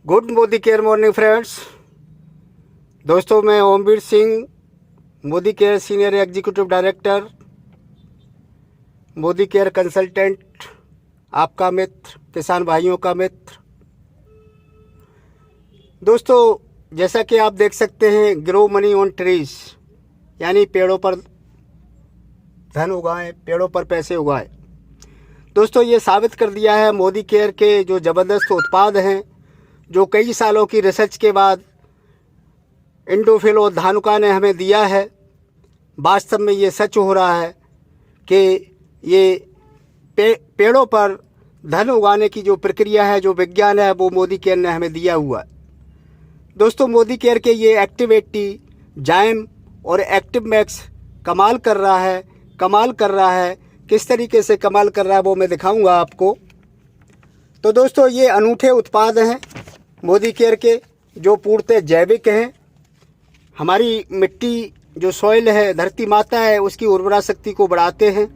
Good Modi care morning friends. दोस्तों, मैं Omveer Singh, Modi care senior executive director, Modi care consultant, आपका मित्र, किसान भाइयों का मित्र। दोस्तों, जैसा कि आप देख सकते हैं, ग्रो मनी ऑन ट्रीज, यानी पेड़ों पर धन उगाएं, पेड़ों पर पैसे उगाएं। दोस्तों, ये साबित कर दिया है मोदी केयर के जो ज़बरदस्त उत्पाद हैं, जो कई सालों की रिसर्च के बाद इंडोफिल और धानुका ने हमें दिया है। वास्तव में ये सच हो रहा है कि ये पेड़ों पर धन उगाने की जो प्रक्रिया है, जो विज्ञान है, वो मोदी केयर ने हमें दिया हुआ है। दोस्तों, मोदी केयर के ये एक्टिव 80 जाइम और एक्टिव मैक्स कमाल कर रहा है। किस तरीके से कमाल कर रहा है वो मैं दिखाऊंगा आपको। तो दोस्तों, ये अनूठे उत्पाद हैं मोदी केयर के, जो पूर्णतः जैविक हैं। हमारी मिट्टी जो सॉइल है, धरती माता है, उसकी उर्वरा शक्ति को बढ़ाते हैं।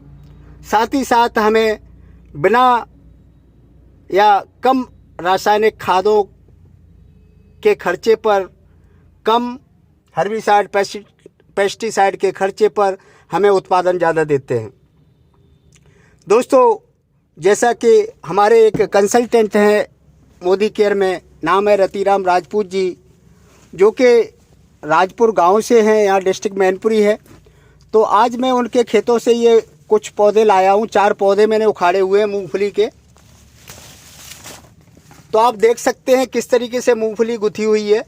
साथ ही साथ हमें बिना या कम रासायनिक खादों के खर्चे पर, कम हर्बिसाइड पेस्टिसाइड के खर्चे पर हमें उत्पादन ज़्यादा देते हैं। दोस्तों, जैसा कि हमारे एक कंसल्टेंट हैं मोदी केयर में, नाम है रतिराम राजपूत जी, जो कि राजपुर गांव से हैं, यहाँ डिस्ट्रिक्ट मैनपुरी है। तो आज मैं उनके खेतों से ये कुछ पौधे लाया हूँ। 4 पौधे मैंने उखाड़े हुए हैं मूंगफली के। तो आप देख सकते हैं किस तरीके से मूंगफली गुथी हुई है,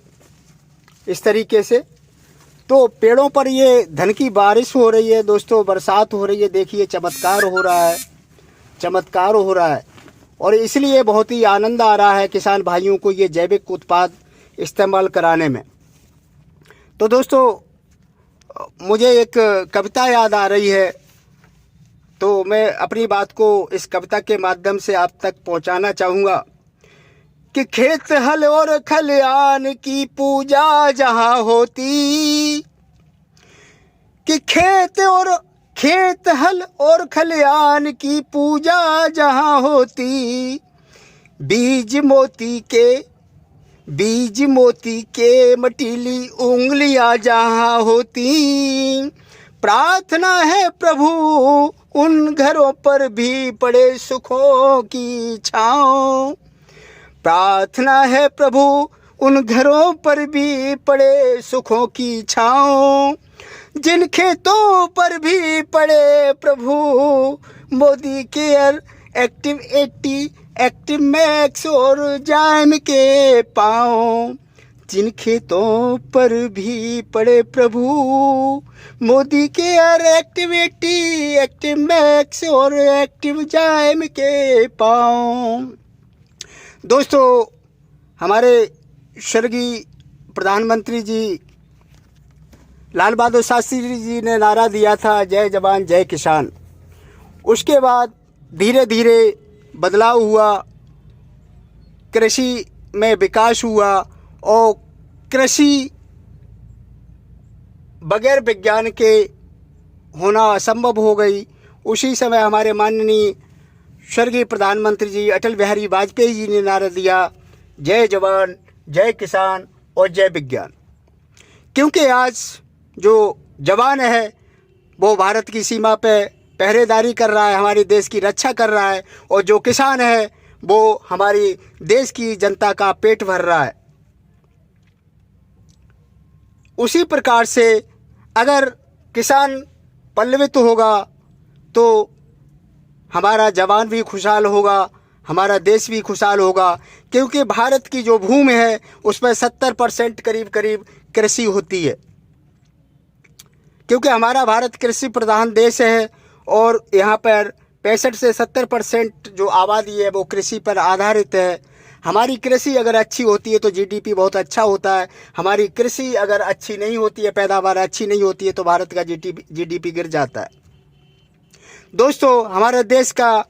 इस तरीके से। तो पेड़ों पर ये धन की बारिश हो रही है दोस्तों, बरसात हो रही है। देखिए, चमत्कार हो रहा है और इसलिए बहुत ही आनंद आ रहा है किसान भाइयों को ये जैविक उत्पाद इस्तेमाल कराने में। तो दोस्तों, मुझे एक कविता याद आ रही है, तो मैं अपनी बात को इस कविता के माध्यम से आप तक पहुंचाना चाहूँगा कि खेत हल और खलियान की पूजा जहाँ होती, कि खेत हल और खलियान की पूजा जहाँ होती, बीज मोती के मटीली उंगलियां जहाँ होती। प्रार्थना है प्रभु उन घरों पर भी पड़े सुखों की छाँव। प्रार्थना है प्रभु उन घरों पर भी पड़े सुखों की छाँव। जिन खेतों पर भी पड़े प्रभु Modi care active 80 active max और जाइम के पाँव। जिन खेतों पर भी पड़े प्रभु Modi care active 80 active max और एक्टिव जाइम के पाँव। दोस्तों, हमारे स्वर्गीय प्रधानमंत्री जी लाल बहादुर शास्त्री जी ने नारा दिया था, जय जवान जय किसान। उसके बाद धीरे धीरे बदलाव हुआ, कृषि में विकास हुआ और कृषि बगैर विज्ञान के होना असंभव हो गई। उसी समय हमारे माननीय स्वर्गीय प्रधानमंत्री जी अटल बिहारी वाजपेयी जी ने नारा दिया, जय जवान जय किसान और जय विज्ञान। क्योंकि आज जो जवान है वो भारत की सीमा पे पहरेदारी कर रहा है, हमारे देश की रक्षा कर रहा है, और जो किसान है वो हमारी देश की जनता का पेट भर रहा है। उसी प्रकार से अगर किसान पल्लवित होगा तो हमारा जवान भी खुशहाल होगा, हमारा देश भी खुशहाल होगा। क्योंकि भारत की जो भूमि है उसमें 70% करीब कृषि होती है। क्योंकि हमारा भारत कृषि प्रधान देश है और यहाँ पर 65 से 70% जो आबादी है वो कृषि पर आधारित है। हमारी कृषि अगर अच्छी होती है तो जीडीपी बहुत अच्छा होता है। हमारी कृषि अगर अच्छी नहीं होती है, पैदावार अच्छी नहीं होती है, तो भारत का जीडीपी गिर जाता है। दोस्तों, हमारे देश का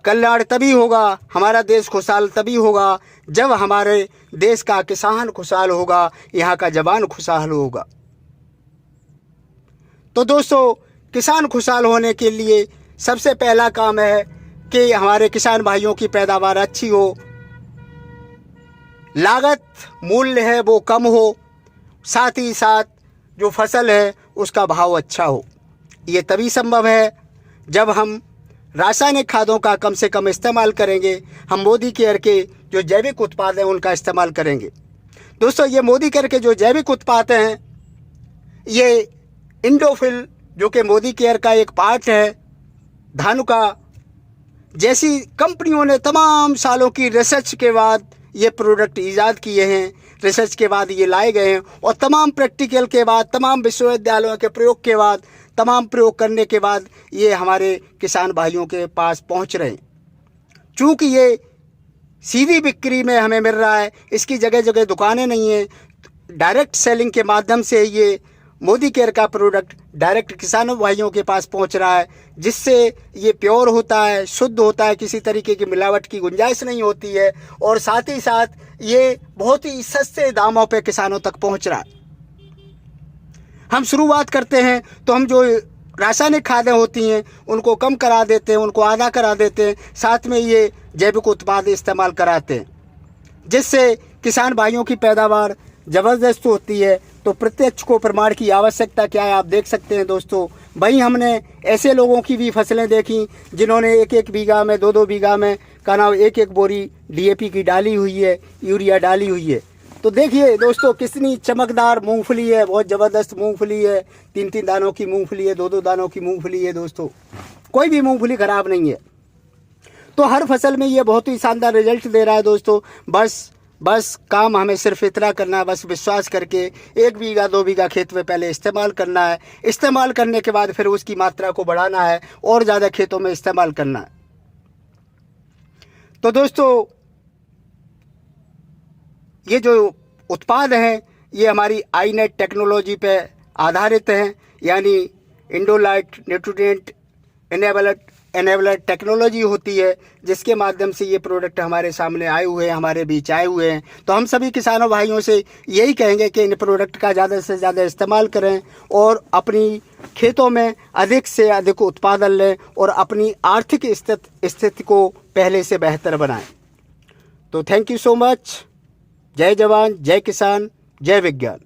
कल्याण तभी होगा, हमारा देश खुशहाल तभी होगा जब हमारे देश का किसान खुशहाल होगा, यहाँ का जवान खुशहाल होगा। तो दोस्तों, किसान खुशहाल होने के लिए सबसे पहला काम है कि हमारे किसान भाइयों की पैदावार अच्छी हो, लागत मूल्य है वो कम हो, साथ ही साथ जो फसल है उसका भाव अच्छा हो। ये तभी संभव है जब हम रासायनिक खादों का कम से कम इस्तेमाल करेंगे, हम मोदी केयर के जो जैविक उत्पाद हैं उनका इस्तेमाल करेंगे। दोस्तों, ये मोदी केयर के जो जैविक उत्पाद हैं, ये इंडोफिल जो कि मोदी केयर का एक पार्ट है, धानुका जैसी कंपनियों ने तमाम सालों की रिसर्च के बाद ये प्रोडक्ट ईजाद किए हैं, रिसर्च के बाद ये लाए गए हैं और तमाम प्रैक्टिकल के बाद, तमाम विश्वविद्यालयों के प्रयोग के बाद, तमाम प्रयोग करने के बाद ये हमारे किसान भाइयों के पास पहुंच रहे हैं। चूँकि ये सीधी बिक्री में हमें मिल रहा है, इसकी जगह जगह दुकानें नहीं हैं, डायरेक्ट सेलिंग के माध्यम से ये मोदी केयर का प्रोडक्ट डायरेक्ट किसानों भाइयों के पास पहुंच रहा है, जिससे ये प्योर होता है, शुद्ध होता है, किसी तरीके की मिलावट की गुंजाइश नहीं होती है और साथ ही साथ ये बहुत ही सस्ते दामों पे किसानों तक पहुंच रहा है। हम शुरुआत करते हैं तो हम जो रासायनिक खादें होती हैं उनको कम करा देते हैं, उनको आधा करा देते हैं, साथ में ये जैविक उत्पाद इस्तेमाल कराते हैं, जिससे किसान भाइयों की पैदावार ज़बरदस्त होती है। तो प्रत्यक्ष को प्रमाण की आवश्यकता क्या है, आप देख सकते हैं दोस्तों। भाई, हमने ऐसे लोगों की भी फसलें देखी जिन्होंने एक एक बीघा में, दो दो बीघा में एक एक बोरी DAP की डाली हुई है, यूरिया डाली हुई है। तो देखिए दोस्तों, कितनी चमकदार मूंगफली है, बहुत ज़बरदस्त मूंगफली है, 3-3 दानों की मूंगफली है, 2-2 दानों की मूंगफली है दोस्तों, कोई भी मूंगफली ख़राब नहीं है। तो हर फसल में ये बहुत ही शानदार रिजल्ट दे रहा है दोस्तों। बस काम हमें सिर्फ इतना करना है, बस विश्वास करके 1 बीघा 2 बीघा खेत में पहले इस्तेमाल करना है, इस्तेमाल करने के बाद फिर उसकी मात्रा को बढ़ाना है और ज़्यादा खेतों में इस्तेमाल करना है। तो दोस्तों, ये जो उत्पाद हैं ये हमारी iNet टेक्नोलॉजी पे आधारित हैं, यानी इंडोलाइट न्यूट्रिएंट एनेबलर टेक्नोलॉजी होती है, जिसके माध्यम से ये प्रोडक्ट हमारे सामने आए हुए हैं, हमारे बीच आए हुए हैं। तो हम सभी किसानों भाइयों से यही कहेंगे कि इन प्रोडक्ट का ज़्यादा से ज़्यादा इस्तेमाल करें और अपनी खेतों में अधिक से अधिक उत्पादन लें और अपनी आर्थिक स्थिति को पहले से बेहतर बनाएं। तो थैंक यू सो मच। जय जवान, जय किसान, जय विज्ञान।